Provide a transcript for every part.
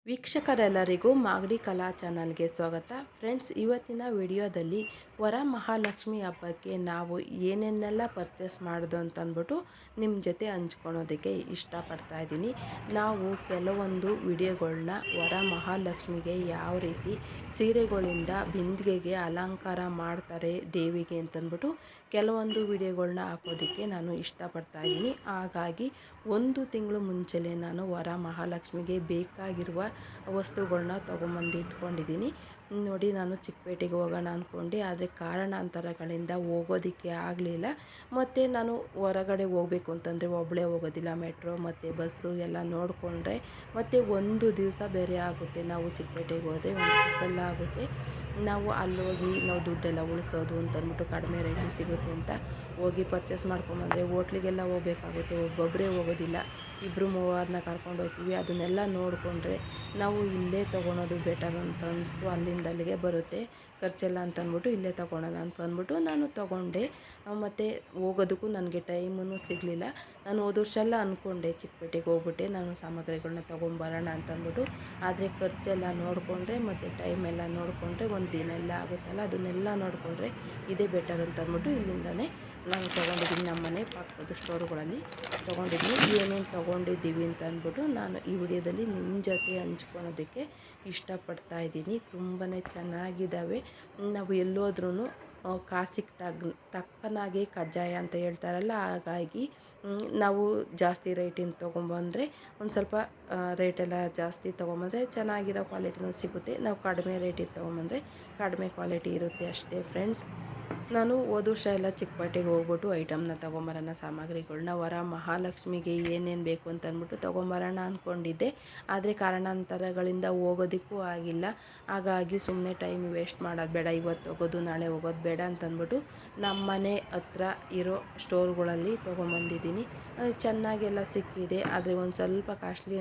ವೀಕ್ಷಕರೆಲ್ಲರಿಗೂ ಮಾಗಡಿ ಕಲಾ ಚಾನಲ್ಗೆ ಸ್ವಾಗತ. ಫ್ರೆಂಡ್ಸ್, ಇವತ್ತಿನ ವಿಡಿಯೋದಲ್ಲಿ ವರಮಹಾಲಕ್ಷ್ಮಿ ಹಬ್ಬಕ್ಕೆ ನಾವು ಏನೇನೆಲ್ಲ ಪರ್ಚೇಸ್ ಮಾಡೋದು ಅಂತಂದ್ಬಿಟ್ಟು ನಿಮ್ಮ ಜೊತೆ ಹಂಚ್ಕೊಳೋದಕ್ಕೆ ಇಷ್ಟಪಡ್ತಾ ಇದ್ದೀನಿ. ನಾವು ಕೆಲವೊಂದು ವಿಡಿಯೋಗಳನ್ನ ವರಮಹಾಲಕ್ಷ್ಮಿಗೆ ಯಾವ ರೀತಿ ಸೀರೆಗಳಿಂದ ಬಿಂದಿಗೆಗೆ ಅಲಂಕಾರ ಮಾಡ್ತಾರೆ ದೇವಿಗೆ ಅಂತಂದ್ಬಿಟ್ಟು ಕೆಲವೊಂದು ವಿಡಿಯೋಗಳನ್ನ ಹಾಕೋದಕ್ಕೆ ನಾನು ಇಷ್ಟಪಡ್ತಾ ಇದ್ದೀನಿ. ಹಾಗಾಗಿ ಒಂದು ತಿಂಗಳು ಮುಂಚೆಲೇ ನಾನು ವರಮಹಾಲಕ್ಷ್ಮಿಗೆ ಬೇಕಾಗಿರುವ ವಸ್ತುಗಳನ್ನ ತೊಗೊಂಬಂದು ಇಟ್ಕೊಂಡಿದ್ದೀನಿ. ನೋಡಿ, ನಾನು ಚಿಕ್ಕಪೇಟೆಗೆ ಹೋಗೋಣ ಅಂದ್ಕೊಂಡೆ, ಆದರೆ ಕಾರಣಾಂತರಗಳಿಂದ ಹೋಗೋದಕ್ಕೆ ಆಗಲಿಲ್ಲ. ಮತ್ತು ನಾನು ಹೊರಗಡೆ ಹೋಗಬೇಕು ಅಂತಂದರೆ ಒಬ್ಬಳೇ ಹೋಗೋದಿಲ್ಲ, ಮೆಟ್ರೋ ಮತ್ತು ಬಸ್ಸು ಎಲ್ಲ ನೋಡಿಕೊಂಡ್ರೆ ಮತ್ತು ಒಂದು ದಿವಸ ಬೇರೆ ಆಗುತ್ತೆ. ನಾವು ಚಿಕ್ಕಪೇಟೆಗೆ ಹೋದರೆ ಒಂದು ದಿವಸ ಆಗುತ್ತೆ. ನಾವು ಅಲ್ಲೋಗಿ ನಾವು ದುಡ್ಡೆಲ್ಲ ಉಳಿಸೋದು ಅಂತಂದ್ಬಿಟ್ಟು ಕಡಿಮೆ ರೇಟಿಗೆ ಸಿಗುತ್ತೆ ಅಂತ ಹೋಗಿ ಪರ್ಚೇಸ್ ಮಾಡ್ಕೊಂಬಂದರೆ ಹೋಟ್ಲಿಗೆಲ್ಲ ಹೋಗಬೇಕಾಗುತ್ತೆ. ಒಬ್ಬೊಬ್ಬರೇ ಹೋಗೋದಿಲ್ಲ, ಇಬ್ಬರು ಮೂವರನ್ನ ಕರ್ಕೊಂಡು ಹೋಗ್ತೀವಿ. ಅದನ್ನೆಲ್ಲ ನೋಡಿಕೊಂಡ್ರೆ ನಾವು ಇಲ್ಲೇ ತೊಗೊಳೋದು ಬೆಟರ್ ಅಂತ ಅನಿಸ್ತು. ಅಲ್ಲಿಂದ ಅಲ್ಲಿಗೆ ಬರುತ್ತೆ ಖರ್ಚೆಲ್ಲ ಅಂತಂದ್ಬಿಟ್ಟು ಇಲ್ಲೇ ತೊಗೊಳೋಣ ಅಂತಂದ್ಬಿಟ್ಟು ನಾನು ತೊಗೊಂಡೆ. ಮತ್ತು ಹೋಗೋದಕ್ಕೂ ನನಗೆ ಟೈಮೂ ಸಿಗಲಿಲ್ಲ. ನಾನು ಹೋದ ವರ್ಷ ಎಲ್ಲ ಅಂದ್ಕೊಂಡೆ ಚಿಕ್ಕಪೇಟೆಗೆ ಹೋಗ್ಬಿಟ್ಟೆ ನಾನು ಸಾಮಗ್ರಿಗಳನ್ನ ತೊಗೊಂಬರೋಣ ಅಂತಂದ್ಬಿಟ್ಟು. ಆದರೆ ಖರ್ಚೆಲ್ಲ ನೋಡಿಕೊಂಡ್ರೆ ಮತ್ತು ಟೈಮೆಲ್ಲ ನೋಡಿಕೊಂಡ್ರೆ ಒಂದು ದಿನ ಎಲ್ಲ ಆಗುತ್ತಲ್ಲ, ಅದನ್ನೆಲ್ಲ ನೋಡಿಕೊಂಡ್ರೆ ಇದೇ ಬೆಟರ್ ಅಂತಂದ್ಬಿಟ್ಟು ಇಲ್ಲಿಂದನೇ ನಾನು ತೊಗೊಂಡಿದ್ದೀನಿ. ನಮ್ಮ ಮನೆ ಪಕ್ಕದ ಸ್ಟೋರ್ಗಳಲ್ಲಿ ತೊಗೊಂಡಿದ್ದೀನಿ. ಏನೇನು ತೊಗೊಂಡಿದ್ದೀವಿ ಅಂತ ಅಂದ್ಬಿಟ್ಟು ನಾನು ಈ ವಿಡಿಯೋದಲ್ಲಿ ನಿಮ್ಮ ಜೊತೆ ಹಂಚ್ಕೊಳೋದಕ್ಕೆ ಇಷ್ಟಪಡ್ತಾ ಇದ್ದೀನಿ. ತುಂಬಾ ಚೆನ್ನಾಗಿದ್ದಾವೆ. ನಾವು ಎಲ್ಲೋದ್ರೂ ಕಾಸಿಗೆ ತಕ್ಕನಾಗೆ ಕಜ್ಜಾಯ ಅಂತ ಹೇಳ್ತಾರಲ್ಲ, ಹಾಗಾಗಿ ನಾವು ಜಾಸ್ತಿ ರೇಟಿಂದ ತೊಗೊಂಬಂದರೆ ಒಂದು ಸ್ವಲ್ಪ ರೇಟೆಲ್ಲ ಜಾಸ್ತಿ ತೊಗೊಂಬಂದರೆ ಚೆನ್ನಾಗಿರೋ ಕ್ವಾಲಿಟಿನೂ ಸಿಗುತ್ತೆ. ನಾವು ಕಡಿಮೆ ರೇಟಿಗೆ ತೊಗೊಂಬಂದರೆ ಕಡಿಮೆ ಕ್ವಾಲಿಟಿ ಇರುತ್ತೆ ಅಷ್ಟೇ ಫ್ರೆಂಡ್ಸ್. ನಾನು ಹೋದ ವರ್ಷ ಎಲ್ಲ ಚಿಕ್ಕಪೇಟೆಗೆ ಹೋಗ್ಬಿಟ್ಟು ಐಟಮ್ನ ತೊಗೊಂಬರೋಣ, ಸಾಮಗ್ರಿಗಳನ್ನ ವರಮಹಾಲಕ್ಷ್ಮಿಗೆ ಏನೇನು ಬೇಕು ಅಂತ ಅಂದ್ಬಿಟ್ಟು ತೊಗೊಂಬರೋಣ ಅಂದ್ಕೊಂಡಿದ್ದೆ. ಆದರೆ ಕಾರಣಾಂತರಗಳಿಂದ ಹೋಗೋದಕ್ಕೂ ಆಗಿಲ್ಲ. ಹಾಗಾಗಿ ಸುಮ್ಮನೆ ಟೈಮ್ ವೇಸ್ಟ್ ಮಾಡೋದು ಬೇಡ, ಇವತ್ತು ಹೋಗೋದು ನಾಳೆ ಹೋಗೋದು ಬೇಡ ಅಂತಂದ್ಬಿಟ್ಟು ನಮ್ಮ ಮನೆ ಹತ್ರ ಇರೋ ಸ್ಟೋರ್ಗಳಲ್ಲಿ ತೊಗೊಂಬಂದಿದ್ದೀನಿ. ಚೆನ್ನಾಗೆಲ್ಲ ಸಿಕ್ಕಿದೆ, ಆದರೆ ಒಂದು ಸ್ವಲ್ಪ ಕಾಸ್ಟ್ಲಿ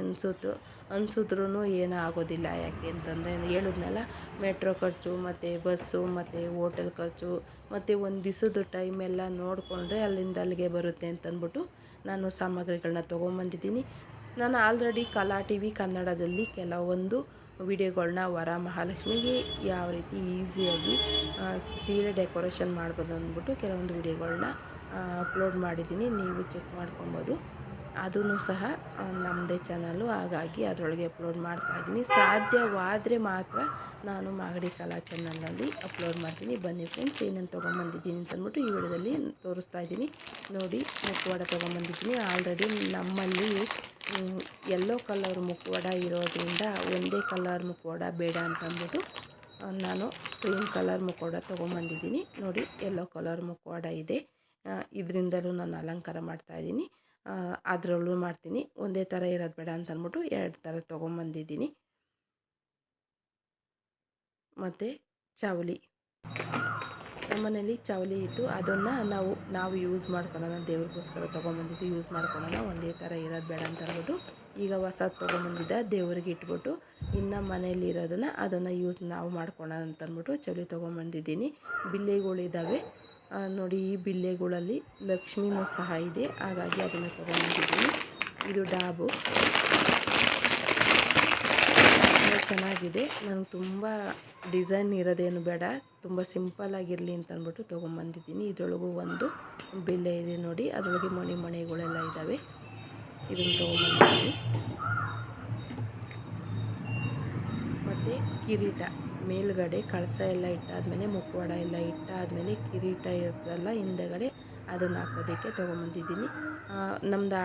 ಅನಿಸಿದ್ರೂ ಏನೂ ಆಗೋದಿಲ್ಲ. ಯಾಕೆ ಅಂತಂದರೆ ಹೇಳಿದ್ನಲ್ಲ, ಮೆಟ್ರೋ ಖರ್ಚು ಮತ್ತು ಬಸ್ಸು ಮತ್ತು ಹೋಟೆಲ್ ಖರ್ಚು ಮತ್ತು ಒಂದು ದಿವಸದ ಟೈಮೆಲ್ಲ ನೋಡಿಕೊಂಡ್ರೆ ಅಲ್ಲಿಂದ ಅಲ್ಲಿಗೆ ಬರುತ್ತೆ ಅಂತಂದ್ಬಿಟ್ಟು ನಾನು ಸಾಮಗ್ರಿಗಳನ್ನ ತೊಗೊಂಬಂದಿದ್ದೀನಿ. ನಾನು ಆಲ್ರೆಡಿ ಕಲಾ ಟಿವಿ ಕನ್ನಡದಲ್ಲಿ ಕೆಲವೊಂದು ವಿಡಿಯೋಗಳನ್ನ ವರಮಹಾಲಕ್ಷ್ಮಿಗೆ ಯಾವ ರೀತಿ ಈಸಿಯಾಗಿ ಸೀರೆ ಡೆಕೋರೇಷನ್ ಮಾಡ್ಬೋದು ಅಂದ್ಬಿಟ್ಟು ಕೆಲವೊಂದು ವಿಡಿಯೋಗಳನ್ನ ಅಪ್ಲೋಡ್ ಮಾಡಿದ್ದೀನಿ, ನೀವು ಚೆಕ್ ಮಾಡ್ಕೊಬೋದು. ಅದೂ ಸಹ ನಮ್ಮದೇ ಚಾನಲ್ಲು, ಹಾಗಾಗಿ ಅದರೊಳಗೆ ಅಪ್ಲೋಡ್ ಮಾಡ್ತಾಯಿದ್ದೀನಿ. ಸಾಧ್ಯವಾದರೆ ಮಾತ್ರ ನಾನು ಮಾಗಡಿ ಕಲಾ ಚಾನಲ್ನಲ್ಲಿ ಅಪ್ಲೋಡ್ ಮಾಡ್ತೀನಿ. ಬನ್ನಿ ಫ್ರೆಂಡ್ಸ್, ಏನೇನು ತೊಗೊಂಬಂದಿದ್ದೀನಿ ಅಂತಂದ್ಬಿಟ್ಟು ಈ ವಿಡಿಯೋದಲ್ಲಿ ತೋರಿಸ್ತಾ ಇದ್ದೀನಿ. ನೋಡಿ, ಮುಖವಾಡ ತೊಗೊಂಬಂದಿದ್ದೀನಿ. ಆಲ್ರೆಡಿ ನಮ್ಮಲ್ಲಿ ಯೆಲ್ಲೋ ಕಲರ್ ಮುಖವಾಡ ಇರೋದ್ರಿಂದ ಒಂದೇ ಕಲರ್ ಮುಖವಾಡ ಬೇಡ ಅಂತಂದ್ಬಿಟ್ಟು ನಾನು ಕ್ರೀಮ್ ಕಲರ್ ಮುಖವಾಡ ತೊಗೊಂಬಂದಿದ್ದೀನಿ. ನೋಡಿ, ಯೆಲ್ಲೋ ಕಲರ್ ಮುಖವಾಡ ಇದೆ. ಇದರಿಂದಲೂ ನಾನು ಅಲಂಕಾರ ಮಾಡ್ತಾಯಿದ್ದೀನಿ, ಅದರಲ್ಲೂ ಮಾಡ್ತೀನಿ. ಒಂದೇ ಥರ ಇರೋದು ಬೇಡ ಅಂತಂದ್ಬಿಟ್ಟು 2 ಥರ ತೊಗೊಂಬಂದಿದ್ದೀನಿ. ಮತ್ತು ಚವಲಿ, ನಮ್ಮನೇಲಿ ಚವಲಿ ಇತ್ತು, ಅದನ್ನು ನಾವು ಯೂಸ್ ಮಾಡ್ಕೊಳ್ಳೋಣ, ದೇವ್ರಿಗೋಸ್ಕರ ತೊಗೊಂಬಂದಿದ್ದು ಯೂಸ್ ಮಾಡ್ಕೊಳ್ಳೋಣ, ಒಂದೇ ಥರ ಇರೋದು ಬೇಡ ಅಂತಂದ್ಬಿಟ್ಟು ಈಗ ಹೊಸದು ತೊಗೊಂಬಂದಿದ್ದ ದೇವ್ರಿಗೆ ಇಟ್ಬಿಟ್ಟು ಇನ್ನು ಮನೇಲಿರೋದನ್ನು ಅದನ್ನು ನಾವು ಮಾಡ್ಕೊಳ್ಳೋಣ ಅಂತಂದ್ಬಿಟ್ಟು ಚವಲಿ ತೊಗೊಂಬಂದಿದ್ದೀನಿ. ಬಿಲ್ಲೆಗಳಿದ್ದಾವೆ ನೋಡಿ, ಈ ಬಿಲ್ಲೆಗಳಲ್ಲಿ ಲಕ್ಷ್ಮಿನೂ ಸಹ ಇದೆ, ಹಾಗಾಗಿ ಅದನ್ನು ತೊಗೊಂಬಂದಿದ್ದೀನಿ. ಇದು ಡಾಬು ಚೆನ್ನಾಗಿದೆ. ನನಗೆ ತುಂಬ ಡಿಸೈನ್ ಇರೋದೇನು ಬೇಡ, ತುಂಬ ಸಿಂಪಲ್ಲಾಗಿರಲಿ ಅಂತಂದ್ಬಿಟ್ಟು ತೊಗೊಂಬಂದಿದ್ದೀನಿ. ಇದರೊಳಗೂ ಒಂದು ಬಿಲ್ಲೆ ಇದೆ ನೋಡಿ, ಅದರೊಳಗೆ ಮಣಿಗಳೆಲ್ಲ ಇದ್ದಾವೆ, ಇದನ್ನು ತೊಗೊಂಬಂದಿದ್ದೀನಿ. ಮತ್ತು ಕಿರೀಟ, ಮೇಲುಗಡೆ ಕಳಸ ಎಲ್ಲ ಇಟ್ಟಾದಮೇಲೆ ಮುಖವಾಡ ಎಲ್ಲ ಇಟ್ಟಾದಮೇಲೆ ಕಿರೀಟ ಇರ್ತದಲ್ಲ ಹಿಂದೆಗಡೆ, ಅದನ್ನು ಹಾಕೋದಕ್ಕೆ ತೊಗೊಂಬಂದಿದ್ದೀನಿ. ನಮ್ಮದು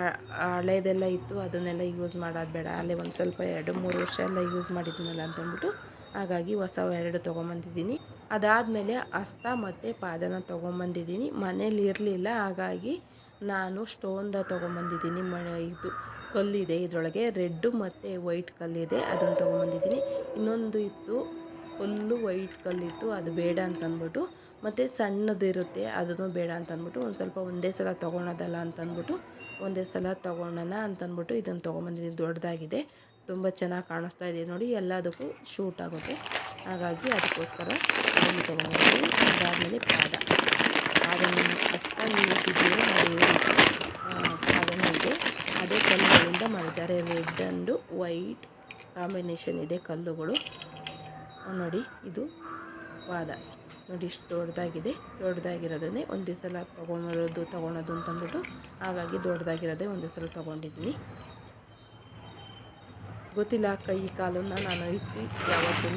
ಹಳೇದೆಲ್ಲ ಇತ್ತು, ಅದನ್ನೆಲ್ಲ ಯೂಸ್ ಮಾಡೋದು ಬೇಡ, ಅಲ್ಲೇ ಒಂದು ಸ್ವಲ್ಪ 2-3 ವರ್ಷ ಎಲ್ಲ ಯೂಸ್ ಮಾಡಿದ್ದೀನಲ್ಲ ಅಂತಂದ್ಬಿಟ್ಟು ಹಾಗಾಗಿ ಹೊಸ 2 ತೊಗೊಂಬಂದಿದ್ದೀನಿ. ಅದಾದಮೇಲೆ ಹಸ್ತ ಮತ್ತು ಪಾದನ ತೊಗೊಂಬಂದಿದ್ದೀನಿ. ಮನೇಲಿ ಇರಲಿಲ್ಲ, ಹಾಗಾಗಿ ನಾನು ಸ್ಟೋನ್ದ ತೊಗೊಂಬಂದಿದ್ದೀನಿ. ಇದು ಕಲ್ಲಿದೆ, ಇದರೊಳಗೆ ರೆಡ್ಡು ಮತ್ತು ವೈಟ್ ಕಲ್ಲಿದೆ, ಅದನ್ನು ತೊಗೊಂಬಂದಿದ್ದೀನಿ. ಇನ್ನೊಂದು ಇತ್ತು, ಫುಲ್ಲು ವೈಟ್ ಕಲ್ಲಿತ್ತು, ಅದು ಬೇಡ ಅಂತಂದ್ಬಿಟ್ಟು, ಮತ್ತು ಸಣ್ಣದಿರುತ್ತೆ ಅದನ್ನು ಬೇಡ ಅಂತಂದ್ಬಿಟ್ಟು ಒಂದು ಸ್ವಲ್ಪ ಒಂದೇ ಸಲ ತೊಗೊಳೋದಲ್ಲ ಅಂತಂದ್ಬಿಟ್ಟು ಒಂದೇ ಸಲ ತೊಗೊಳೋಣ ಅಂತಂದ್ಬಿಟ್ಟು ಇದನ್ನು ತೊಗೊಂಬಂದಿದ್ದೀನಿ. ದೊಡ್ಡದಾಗಿದೆ, ತುಂಬ ಚೆನ್ನಾಗಿ ಕಾಣಿಸ್ತಾ ಇದೆ ನೋಡಿ, ಎಲ್ಲದಕ್ಕೂ ಶೂಟ್ ಆಗುತ್ತೆ, ಹಾಗಾಗಿ ಅದಕ್ಕೋಸ್ಕರ ಇದನ್ನು ತೊಗೊಂಬಂದಿದ್ದೀನಿ. ಅದಾದಮೇಲೆ ಪಾದ ನೀಡಿದ್ದೀವಿ ಪಾದನ ಇದೆ, ಅದೇ ಕಲ್ಲುಗಳಿಂದ ಮಾಡಿದ್ದಾರೆ, ರೆಡ್ ಆ್ಯಂಡ್ ವೈಟ್ ಕಾಂಬಿನೇಷನ್ ಇದೆ ಕಲ್ಲುಗಳು. ನೋಡಿ ಇದು ವಾದ ನೋಡಿ ಇಷ್ಟು ದೊಡ್ಡದಾಗಿರೋದನ್ನೇ ಒಂದೇ ಸಲ ತೊಗೊಳೋದು ಅಂತಂದ್ಬಿಟ್ಟು ಹಾಗಾಗಿ ದೊಡ್ಡದಾಗಿರೋದೇ ಒಂದೇ ಸಲ ತೊಗೊಂಡಿದ್ದೀನಿ. ಗೊತ್ತಿಲ್ಲ, ಕೈ ಕಾಲನ್ನು ನಾನು ಇಟ್ಟು ಯಾವತ್ತೂ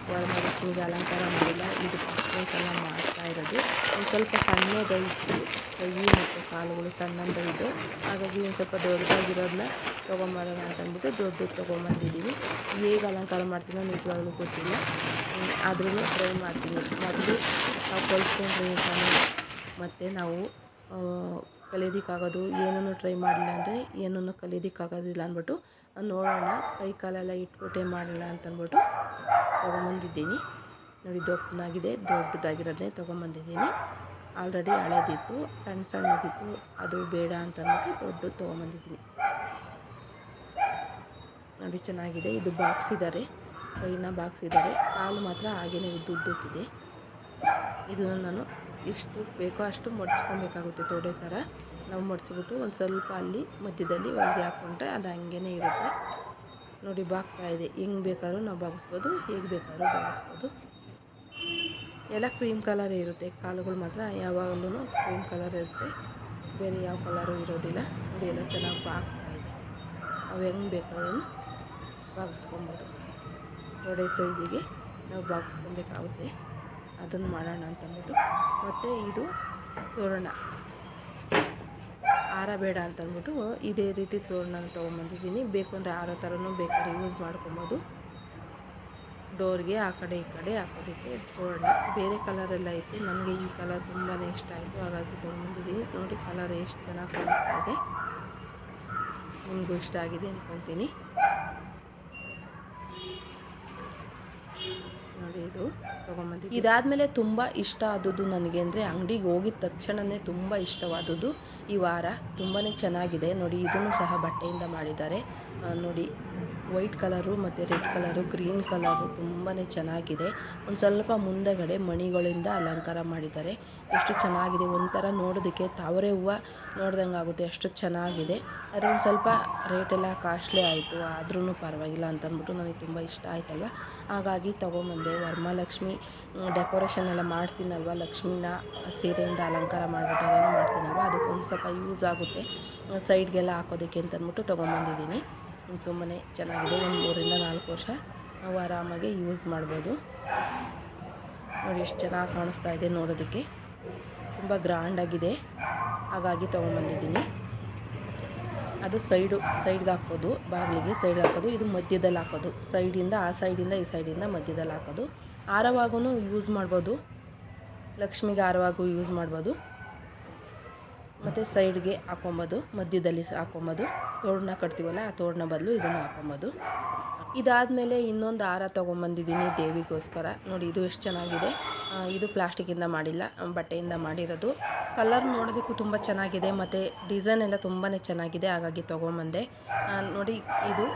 ವರಮಹಾಲಕ್ಷ್ಮಿಗೆ ಅಲಂಕಾರ ಮಾಡಿಲ್ಲ. ಇದು ಫಸ್ಟ್ನೇ ಸಲ ಮಾಡ್ತಾ ಇರೋದು. ಒಂದು ಸ್ವಲ್ಪ ಸಣ್ಣದಾಯಿತು, ಕೈ ಮತ್ತು ಕಾಲುಗಳು ಸಣ್ಣದಾಯಿತು. ಹಾಗಾಗಿ ಒಂದು ಸ್ವಲ್ಪ ದೊಡ್ಡದಾಗಿರೋದನ್ನ ತೊಗೊಂಬರೋಣ ಅಂತಂದ್ಬಿಟ್ಟು ದೊಡ್ಡದು ತೊಗೊಂಬಂದಿದ್ದೀನಿ. ಹೇಗೆ ಅಲಂಕಾರ ಮಾಡ್ತೀನೋ ನಿಜವಾಗ್ಲೂ ಗೊತ್ತಿಲ್ಲ, ಆದ್ರೂ ಟ್ರೈ ಮಾಡ್ತೀನಿ. ಮೊದಲು ನಾವು ಕಲ್ತ್ಕೊಂಡ್ರೆ ಮತ್ತು ನಾವು ಕಲಿಯೋದಕ್ಕಾಗೋದು. ಏನೂ ಟ್ರೈ ಮಾಡಿಲ್ಲ ಅಂದರೆ ಏನೂ ಕಲಿಯೋದಕ್ಕಾಗೋದಿಲ್ಲ ಅಂದ್ಬಿಟ್ಟು ನೋಡೋಣ, ಕೈ ಕಾಲೆಲ್ಲ ಇಟ್ಬಿಟ್ಟೆ ಮಾಡೋಣ ಅಂತಂದ್ಬಿಟ್ಟು ತೊಗೊಂಬಂದಿದ್ದೀನಿ. ನೋಡಿ ದೊಡ್ಡದಾಗಿರೋದನ್ನೇ ತೊಗೊಂಬಂದಿದ್ದೀನಿ. ಆಲ್ರೆಡಿ ಹಳೇದಿತ್ತು, ಸಣ್ಣದಿತ್ತು, ಅದು ಬೇಡ ಅಂತಂದ್ಬಿಟ್ಟು ದೊಡ್ಡದು ತೊಗೊಂಬಂದಿದ್ದೀನಿ. ನೋಡಿ ಚೆನ್ನಾಗಿದೆ. ಇದು ಬಾಕ್ಸಿದ್ದಾರೆ, ಕೈನ ಬಾಕ್ಸಿದ್ದಾರೆ, ಕಾಲು ಮಾತ್ರ ಹಾಗೇ ಉದ್ದುದ್ದಕ್ಕಿದೆ. ಇದನ್ನು ನಾನು ಎಷ್ಟು ಬೇಕೋ ಅಷ್ಟು ಮಡ್ಚ್ಕೊಬೇಕಾಗುತ್ತೆ. ತೊಡೆ ಥರ ನಾವು ಮಡ್ಚಿಬಿಟ್ಟು ಒಂದು ಸ್ವಲ್ಪ ಅಲ್ಲಿ ಮಧ್ಯದಲ್ಲಿ ಹೊಲಿಗೆ ಹಾಕ್ಕೊಂಡ್ರೆ ಅದು ಹಂಗೇ ಇರುತ್ತೆ. ನೋಡಿ ಬಾಗ್ತಾಯಿದೆ. ಹೆಂಗೆ ಬೇಕಾದ್ರೂ ನಾವು ಬಾಗಿಸ್ಬೋದು, ಹೇಗೆ ಬೇಕಾದ್ರೂ ಬಾಗಿಸ್ಬೋದು. ಎಲ್ಲ ಕ್ರೀಮ್ ಕಲರೇ ಇರುತ್ತೆ, ಕಾಲುಗಳು ಮಾತ್ರ ಯಾವಾಗಲೂ ಕ್ರೀಮ್ ಕಲರ್ ಇರುತ್ತೆ, ಬೇರೆ ಯಾವ ಕಲರು ಇರೋದಿಲ್ಲ. ನೋಡಿ ಎಲ್ಲ ಚೆನ್ನಾಗಿ ಬಾಗ್ತಾಯಿದೆ. ನಾವು ಹೆಂಗೆ ಬೇಕಾದ್ರೂ ಬಾಗಿಸ್ಕೊಬೋದು. ತೊಡೆ ಸೈಜಿಗೆ ನಾವು ಬಾಗಿಸ್ಕೊಬೇಕಾಗುತ್ತೆ. ಅದನ್ನು ಮಾಡೋಣ ಅಂತಂದ್ಬಿಟ್ಟು. ಮತ್ತು ಇದು ತೋರಣ ಹಾರ ಬೇಡ ಅಂತಂದ್ಬಿಟ್ಟು ಇದೇ ರೀತಿ ತೋರಣ ತೊಗೊಂಬಂದಿದ್ದೀನಿ. ಬೇಕು ಅಂದರೆ ಹಾರ ಥರನೂ ಬೇಕಾದ್ರೆ ಯೂಸ್ ಮಾಡ್ಕೊಬೋದು. ಡೋರ್ಗೆ ಆ ಕಡೆ ಈ ಕಡೆ ಹಾಕೋದಕ್ಕೆ ತೋರಣ ಬೇರೆ ಕಲರೆಲ್ಲ ಇತ್ತು. ನನಗೆ ಈ ಕಲರ್ ತುಂಬಾ ಇಷ್ಟ ಆಯಿತು, ಹಾಗಾಗಿ ತೊಗೊಂಬಂದಿದ್ದೀನಿ. ನೋಡಿ ಕಲರ್ ಎಷ್ಟು ಚೆನ್ನಾಗಿ ಕಾಣಿಸ್ತಾ ಇದೆ. ನಿಮಗೂ ಇಷ್ಟ ಆಗಿದೆ ಅಂದ್ಕೊತೀನಿ. ನೋಡಿ ಇದು ತೊಗೊಂಬಂದಿದ್ದು. ಇದಾದಮೇಲೆ ತುಂಬ ಇಷ್ಟ ಆದದ್ದು ನನಗೆ ಅಂದರೆ ಅಂಗಡಿಗೆ ಹೋಗಿದ ತಕ್ಷಣವೇ ತುಂಬ ಇಷ್ಟವಾದದ್ದು ಈ ವಾರ. ತುಂಬಾ ಚೆನ್ನಾಗಿದೆ. ನೋಡಿ ಇದನ್ನು ಸಹ ಬಟ್ಟೆಯಿಂದ ಮಾಡಿದ್ದಾರೆ. ನೋಡಿ ವೈಟ್ ಕಲರು ಮತ್ತು ರೆಡ್ ಕಲರು, ಗ್ರೀನ್ ಕಲರು ತುಂಬಾ ಚೆನ್ನಾಗಿದೆ. ಒಂದು ಸ್ವಲ್ಪ ಮುಂದಗಡೆ ಮಣಿಗಳಿಂದ ಅಲಂಕಾರ ಮಾಡಿದ್ದಾರೆ. ಎಷ್ಟು ಚೆನ್ನಾಗಿದೆ, ಒಂಥರ ನೋಡೋದಕ್ಕೆ ತಾವರೆ ಹೂವು ನೋಡ್ದಂಗೆ ಆಗುತ್ತೆ, ಅಷ್ಟು ಚೆನ್ನಾಗಿದೆ. ಆದರೆ ಒಂದು ಸ್ವಲ್ಪ ರೇಟೆಲ್ಲ ಕಾಸ್ಟ್ಲಿ ಆಯಿತು, ಆದ್ರೂ ಪರವಾಗಿಲ್ಲ ಅಂತಂದ್ಬಿಟ್ಟು ನನಗೆ ತುಂಬ ಇಷ್ಟ ಆಯ್ತಲ್ವ, ಹಾಗಾಗಿ ತೊಗೊಂಬಂದೆ. ವರಮಹಾಲಕ್ಷ್ಮಿ ಡೆಕೋರೇಷನ್ ಎಲ್ಲ ಮಾಡ್ತೀನಲ್ವ, ಲಕ್ಷ್ಮಿನ ಸೀರೆಯಿಂದ ಅಲಂಕಾರ ಮಾಡಿಬಿಟ್ಟು ಅದನ್ನು ಮಾಡ್ತೀನಲ್ವ, ಅದಕ್ಕೊಂದು ಸ್ವಲ್ಪ ಯೂಸ್ ಆಗುತ್ತೆ ಸೈಡ್ಗೆಲ್ಲ ಹಾಕೋದಕ್ಕೆ ಅಂತಂದ್ಬಿಟ್ಟು ತೊಗೊಂಬಂದಿದ್ದೀನಿ. ತುಂಬಾ ಚೆನ್ನಾಗಿದೆ. ಒಂದು 3 ರಿಂದ 4 ವರ್ಷ ನಾವು ಆರಾಮಾಗಿ ಯೂಸ್ ಮಾಡ್ಬೋದು. ನೋಡಿ ಎಷ್ಟು ಚೆನ್ನಾಗಿ ಕಾಣಿಸ್ತಾ ಇದೆ, ನೋಡೋದಕ್ಕೆ ತುಂಬ ಗ್ರ್ಯಾಂಡಾಗಿದೆ, ಹಾಗಾಗಿ ತೊಗೊಂಬಂದಿದ್ದೀನಿ. ಅದು ಸೈಡ್ಗೆ ಹಾಕೋದು, ಬಾಗಿಲಿಗೆ ಸೈಡ್ಗೆ ಹಾಕೋದು, ಇದು ಮಧ್ಯದಲ್ಲಿ ಹಾಕೋದು, ಸೈಡಿಂದ ಆ ಸೈಡಿಂದ ಈ ಸೈಡಿಂದ ಮಧ್ಯದಲ್ಲಿ ಹಾಕೋದು. ಹಾರವಾಗೂ ಯೂಸ್ ಮಾಡ್ಬೋದು, ಲಕ್ಷ್ಮಿಗೆ ಹಾರವಾಗೂ ಯೂಸ್ ಮಾಡ್ಬೋದು, ಮತ್ತು ಸೈಡ್ಗೆ ಹಾಕೊಬೋದು, ಮಧ್ಯದಲ್ಲಿ ಹಾಕೊಬೋದು. ತೋರಣ ಕಟ್ತೀವಲ್ಲ ಆ ತೋರಣ ಬದಲು ಇದನ್ನು ಹಾಕೊಬೋದು. ಇದಾದಮೇಲೆ ಇನ್ನೊಂದು ಹಾರ ತೊಗೊಂಬಂದಿದ್ದೀನಿ ದೇವಿಗೋಸ್ಕರ. ನೋಡಿ ಇದು ಎಷ್ಟು ಚೆನ್ನಾಗಿದೆ. ಇದು ಪ್ಲಾಸ್ಟಿಕ್ಕಿಂದ ಮಾಡಿಲ್ಲ, ಬಟ್ಟೆಯಿಂದ ಮಾಡಿರೋದು. ಕಲರ್ ನೋಡೋದಕ್ಕೂ ತುಂಬ ಚೆನ್ನಾಗಿದೆ ಮತ್ತು ಡಿಸೈನ್ ಎಲ್ಲ ತುಂಬಾ ಚೆನ್ನಾಗಿದೆ, ಹಾಗಾಗಿ ತೊಗೊಂಬಂದೆ. ನೋಡಿ ಇದು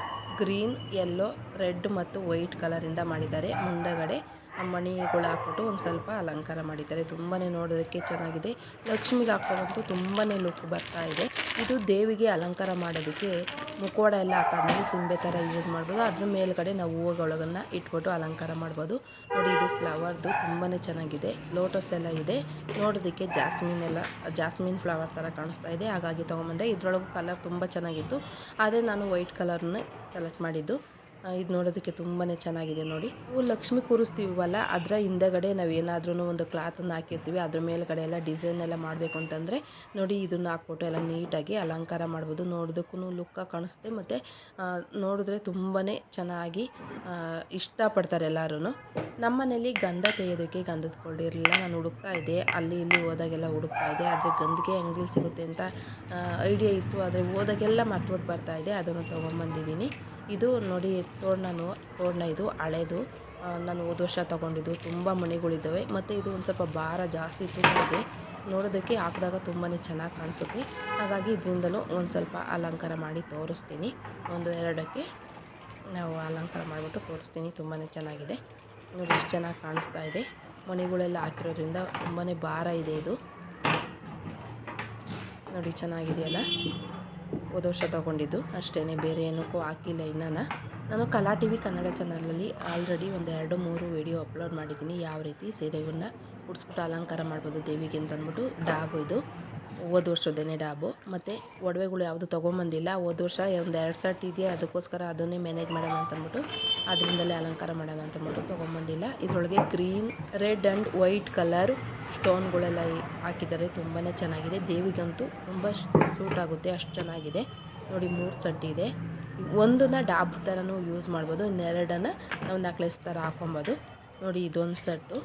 ಗ್ರೀನ್, ಯೆಲ್ಲೋ, ರೆಡ್ ಮತ್ತು ವೈಟ್ ಕಲರಿಂದ ಮಾಡಿದ್ದಾರೆ. ಮುಂದಗಡೆ ಮಣಿಗಳು ಹಾಕ್ಬಿಟ್ಟು ಒಂದು ಸ್ವಲ್ಪ ಅಲಂಕಾರ ಮಾಡಿದ್ದಾರೆ. ತುಂಬಾ ನೋಡೋದಕ್ಕೆ ಚೆನ್ನಾಗಿದೆ. ಲಕ್ಷ್ಮಿಗೆ ಹಾಕೋದಂತೂ ತುಂಬಾ ಲುಕ್ ಬರ್ತಾ ಇದೆ. ಇದು ದೇವಿಗೆ ಅಲಂಕಾರ ಮಾಡೋದಕ್ಕೆ ಮುಖವಾಡ ಎಲ್ಲ ಹಾಕಾದ್ಮೇಲೆ ಸಿಂಬೆ ಥರ ಯೂಸ್ ಮಾಡ್ಬೋದು. ಅದ್ರ ಮೇಲ್ಗಡೆ ನಾವು ಹೂವುಗಳನ್ನ ಇಟ್ಬಿಟ್ಟು ಅಲಂಕಾರ ಮಾಡ್ಬೋದು. ನೋಡಿ ಇದು ಫ್ಲವರ್ದು ತುಂಬಾ ಚೆನ್ನಾಗಿದೆ. ಲೋಟಸ್ ಎಲ್ಲ ಇದೆ, ನೋಡೋದಕ್ಕೆ ಜಾಸ್ಮಿನ್ ಫ್ಲವರ್ ಥರ ಕಾಣಿಸ್ತಾ ಇದೆ, ಹಾಗಾಗಿ ತೊಗೊಂಬಂದೆ. ಇದರೊಳಗೂ ಕಲರ್ ತುಂಬ ಚೆನ್ನಾಗಿತ್ತು, ಆದರೆ ನಾನು ವೈಟ್ ಕಲರ್ನೇ ಸೆಲೆಕ್ಟ್ ಮಾಡಿದ್ದು. ಇದು ನೋಡೋದಕ್ಕೆ ತುಂಬಾ ಚೆನ್ನಾಗಿದೆ. ನೋಡಿ ನಾವು ಲಕ್ಷ್ಮಿ ಕೂರಿಸ್ತೀವಲ್ಲ, ಅದರ ಹಿಂದೆಗಡೆ ನಾವು ಏನಾದ್ರೂ ಒಂದು ಕ್ಲಾತನ್ನು ಹಾಕಿರ್ತೀವಿ, ಅದ್ರ ಮೇಲ್ಗಡೆ ಎಲ್ಲ ಡಿಸೈನ್ ಎಲ್ಲ ಮಾಡಬೇಕು ಅಂತಂದರೆ ನೋಡಿ ಇದನ್ನು ಹಾಕ್ಬಿಟ್ಟು ಎಲ್ಲ ನೀಟಾಗಿ ಅಲಂಕಾರ ಮಾಡ್ಬೋದು. ನೋಡೋದಕ್ಕೂ ಲುಕ್ಕಾಗಿ ಕಾಣಿಸುತ್ತೆ ಮತ್ತು ನೋಡಿದ್ರೆ ತುಂಬಾ ಚೆನ್ನಾಗಿ ಇಷ್ಟಪಡ್ತಾರೆ ಎಲ್ಲರೂ. ನಮ್ಮ ಮನೇಲಿ ಗಂಧ ತೆಗೆಯೋದಕ್ಕೆ ಗಂಧದ ಕೊಳ್ಳಿ ಇರಲಿಲ್ಲ, ನಾನು ಹುಡುಕ್ತಾ ಇದ್ದೆ, ಅಲ್ಲಿ ಇಲ್ಲಿ ಹೋದಾಗೆಲ್ಲ ಹುಡುಕ್ತಾ ಇದ್ದೆ. ಆದರೆ ಗಂಧಿಗೆ ಅಂಗಡಿಲಿ ಸಿಗುತ್ತೆ ಅಂತ ಐಡಿಯಾ ಇತ್ತು, ಆದರೆ ಹೋದಾಗೆಲ್ಲ ಮರ್ತುಬಿಟ್ಟು ಬರ್ತಾಯಿದೆ. ಅದನ್ನು ತೊಗೊಂಬಂದಿದ್ದೀನಿ. ಇದು ನೋಡಿ ತೋರಣ ಇದು ಹಳೇದು, ನಾನು ಹೋದ ವರ್ಷ ತೊಗೊಂಡಿದ್ದು. ತುಂಬ ಮಣಿಗಳಿದ್ದಾವೆ ಮತ್ತು ಇದು ಒಂದು ಸ್ವಲ್ಪ ಭಾರ ಜಾಸ್ತಿ ತುಂಬ ಇದೆ, ನೋಡೋದಕ್ಕೆ ಹಾಕಿದಾಗ ತುಂಬಾ ಚೆನ್ನಾಗಿ ಕಾಣಿಸುತ್ತೆ. ಹಾಗಾಗಿ ಇದರಿಂದಲೂ ಒಂದು ಸ್ವಲ್ಪ ಅಲಂಕಾರ ಮಾಡಿ ತೋರಿಸ್ತೀನಿ. 1-2ಕ್ಕೆ ನಾವು ಅಲಂಕಾರ ಮಾಡಿಬಿಟ್ಟು ತೋರಿಸ್ತೀನಿ. ತುಂಬಾ ಚೆನ್ನಾಗಿದೆ. ನೋಡಿ ಎಷ್ಟು ಚೆನ್ನಾಗಿ ಕಾಣಿಸ್ತಾ ಇದೆ. ಮಣಿಗಳೆಲ್ಲ ಹಾಕಿರೋದ್ರಿಂದ ತುಂಬಾ ಭಾರ ಇದೆ ಇದು. ನೋಡಿ ಚೆನ್ನಾಗಿದೆಯಲ್ಲ. ಹೋದ ವರ್ಷ ತೊಗೊಂಡಿದ್ದು ಅಷ್ಟೇ, ಬೇರೆ ಏನಕ್ಕೂ ಹಾಕಿಲ್ಲ ಇನ್ನೂ. ನಾನು ಕಲಾ ಟಿ ವಿ ಕನ್ನಡ ಚಾನಲಲ್ಲಿ ಆಲ್ರೆಡಿ ಒಂದು 2-3 ವೀಡಿಯೋ ಅಪ್ಲೋಡ್ ಮಾಡಿದ್ದೀನಿ. ಯಾವ ರೀತಿ ಸೀರೆಗಳನ್ನ ಉಡಿಸ್ಬಿಟ್ಟು ಅಲಂಕಾರ ಮಾಡ್ಬೋದು ದೇವಿಗೆ ಅಂತಂದ್ಬಿಟ್ಟು. ಡಾಬು ಇದು ಹೋದ ವರ್ಷದೇ ಡಾಬು. ಮತ್ತು ಒಡವೆಗಳು ಯಾವುದು ತೊಗೊಂಬಂದಿಲ್ಲ. ಹೋದ ವರ್ಷ ಒಂದು 2 ಸೆಟ್ ಇದೆಯಾ, ಅದಕ್ಕೋಸ್ಕರ ಅದನ್ನೇ ಮ್ಯಾನೇಜ್ ಮಾಡೋಣ ಅಂತಂದ್ಬಿಟ್ಟು ಅದರಿಂದಲೇ ಅಲಂಕಾರ ಮಾಡೋಣ ಅಂತಂದ್ಬಿಟ್ಟು ತೊಗೊಂಬಂದಿಲ್ಲ. ಇದರೊಳಗೆ green, red and white colour ಸ್ಟೋನ್ಗಳೆಲ್ಲ ಹಾಕಿದ್ದಾರೆ. ತುಂಬಾ ಚೆನ್ನಾಗಿದೆ. ದೇವಿಗಂತೂ ತುಂಬ ಸೂಟ್ ಆಗುತ್ತೆ, ಅಷ್ಟು ಚೆನ್ನಾಗಿದೆ. ನೋಡಿ 3 ಸೆಟ್ ಇದೆ. ಒಂದನ್ನು ಡಾಬ್ ಥರನೂ ಯೂಸ್ ಮಾಡ್ಬೋದು, ಇನ್ನೆರಡನ್ನು ನಾವು ನೆಕ್ಲೆಸ್ ಥರ ಹಾಕೊಬೋದು. ನೋಡಿ ಇದೊಂದು ಸೆಟ್ಟು,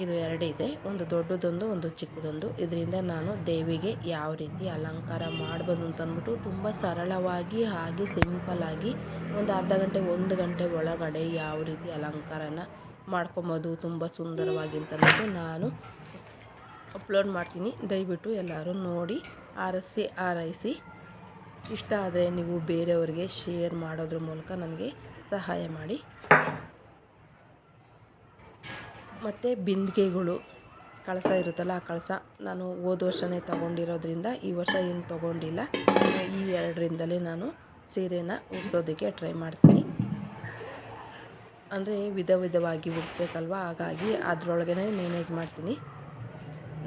ಇದು 2 ಇದೆ, ಒಂದು ದೊಡ್ಡದೊಂದು, ಒಂದು ಚಿಕ್ಕದೊಂದು. ಇದರಿಂದ ನಾನು ದೇವಿಗೆ ಯಾವ ರೀತಿ ಅಲಂಕಾರ ಮಾಡ್ಬೋದು ಅಂತಂದ್ಬಿಟ್ಟು ತುಂಬ ಸರಳವಾಗಿ ಹಾಗೆ ಸಿಂಪಲ್ಲಾಗಿ ಒಂದು ಅರ್ಧ ಗಂಟೆ 1 ಗಂಟೆ ಒಳಗಡೆ ಯಾವ ರೀತಿ ಅಲಂಕಾರನ ಮಾಡ್ಕೊಬೋದು ತುಂಬ ಸುಂದರವಾಗಿ ಅಂತಂದ್ಬಿಟ್ಟು ನಾನು ಅಪ್ಲೋಡ್ ಮಾಡ್ತೀನಿ. ದಯವಿಟ್ಟು ಎಲ್ಲರೂ ನೋಡಿ ಆರೈಸಿ. ಇಷ್ಟ ಆದರೆ ನೀವು ಬೇರೆಯವ್ರಿಗೆ ಶೇರ್ ಮಾಡೋದ್ರ ಮೂಲಕ ನನಗೆ ಸಹಾಯ ಮಾಡಿ. ಮತ್ತು ಬಿಂದಿಗೆಗಳು, ಕಳಸ ಇರುತ್ತಲ್ಲ, ಆ ಕಳಸ ನಾನು ಹೋದ ವರ್ಷವೇ ತೊಗೊಂಡಿರೋದ್ರಿಂದ ಈ ವರ್ಷ ಏನು ತೊಗೊಂಡಿಲ್ಲ. ಈ 2ರಿಂದಲೇ ನಾನು ಸೀರೆನ ಉಡಿಸೋದಕ್ಕೆ ಟ್ರೈ ಮಾಡ್ತೀನಿ. ಅಂದರೆ ವಿಧವಾಗಿ ಉಡಿಸ್ಬೇಕಲ್ವ, ಹಾಗಾಗಿ ಅದರೊಳಗೇ ಮ್ಯಾನೇಜ್ ಮಾಡ್ತೀನಿ.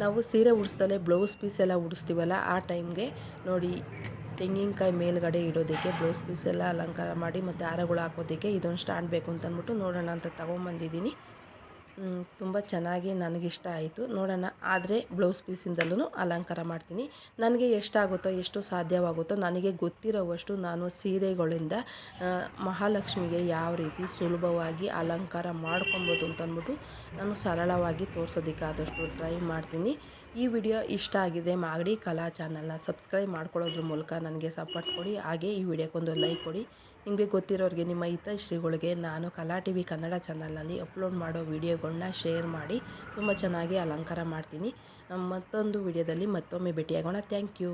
ನಾವು ಸೀರೆ ಉಡಿಸ್ದಲೇ ಬ್ಲೌಸ್ ಪೀಸ್ ಎಲ್ಲ ಉಡಿಸ್ತೀವಲ್ಲ, ಆ ಟೈಮ್ಗೆ ನೋಡಿ ತೆಂಗಿನಕಾಯಿ ಮೇಲ್ಗಡೆ ಇಡೋದಕ್ಕೆ ಬ್ಲೌಸ್ ಪೀಸ್ ಎಲ್ಲ ಅಲಂಕಾರ ಮಾಡಿ ಮತ್ತು ಹಾರಗಳು ಹಾಕೋದಕ್ಕೆ ಇದೊಂದು ಸ್ಟ್ಯಾಂಡ್ ಬೇಕು ಅಂತಂದ್ಬಿಟ್ಟು ನೋಡೋಣ ಅಂತ ತೊಗೊಂಬಂದಿದ್ದೀನಿ. ತುಂಬ ಚೆನ್ನಾಗಿ ನನಗಿಷ್ಟ ಆಯಿತು. ನೋಡೋಣ, ಆದರೆ ಬ್ಲೌಸ್ ಪೀಸಿಂದಲೂ ಅಲಂಕಾರ ಮಾಡ್ತೀನಿ. ನನಗೆ ಎಷ್ಟಾಗುತ್ತೋ, ಎಷ್ಟು ಸಾಧ್ಯವಾಗುತ್ತೋ ನನಗೆ ಗೊತ್ತಿರೋವಷ್ಟು ನಾನು ಸೀರೆಗಳಿಂದ ಮಹಾಲಕ್ಷ್ಮಿಗೆ ಯಾವ ರೀತಿ ಸುಲಭವಾಗಿ ಅಲಂಕಾರ ಮಾಡ್ಕೊಬೋದು ಅಂತಂದ್ಬಿಟ್ಟು ನಾನು ಸರಳವಾಗಿ ತೋರಿಸೋದಕ್ಕೆ ಆದಷ್ಟು ಟ್ರೈ ಮಾಡ್ತೀನಿ. ಈ ವಿಡಿಯೋ ಇಷ್ಟ ಆಗಿದೆ ಮಾಗಡಿ ಕಲಾ ಚಾನಲ್ನ ಸಬ್ಸ್ಕ್ರೈಬ್ ಮಾಡ್ಕೊಳ್ಳೋದ್ರ ಮೂಲಕ ನನಗೆ ಸಪೋರ್ಟ್ ಕೊಡಿ. ಹಾಗೆ ಈ ವಿಡಿಯೋಕ್ಕೊಂದು ಲೈಕ್ ಕೊಡಿ. ನಿಮಗೆ ಗೊತ್ತಿರೋರಿಗೆ, ನಿಮ್ಮ ಹಿತೈಷಿಗಳಿಗೆ ನಾನು ಕಲಾ ಟಿ ವಿ ಕನ್ನಡ ಚಾನಲಲ್ಲಿ ಅಪ್ಲೋಡ್ ಮಾಡೋ ವಿಡಿಯೋಗಳನ್ನ ಶೇರ್ ಮಾಡಿ ತುಂಬ ಚೆನ್ನಾಗಿ ಅಲಂಕಾರ ಮಾಡ್ತೀನಿ. ಮತ್ತೊಂದು ವಿಡಿಯೋದಲ್ಲಿ ಮತ್ತೊಮ್ಮೆ ಭೇಟಿಯಾಗೋಣ. Thank you.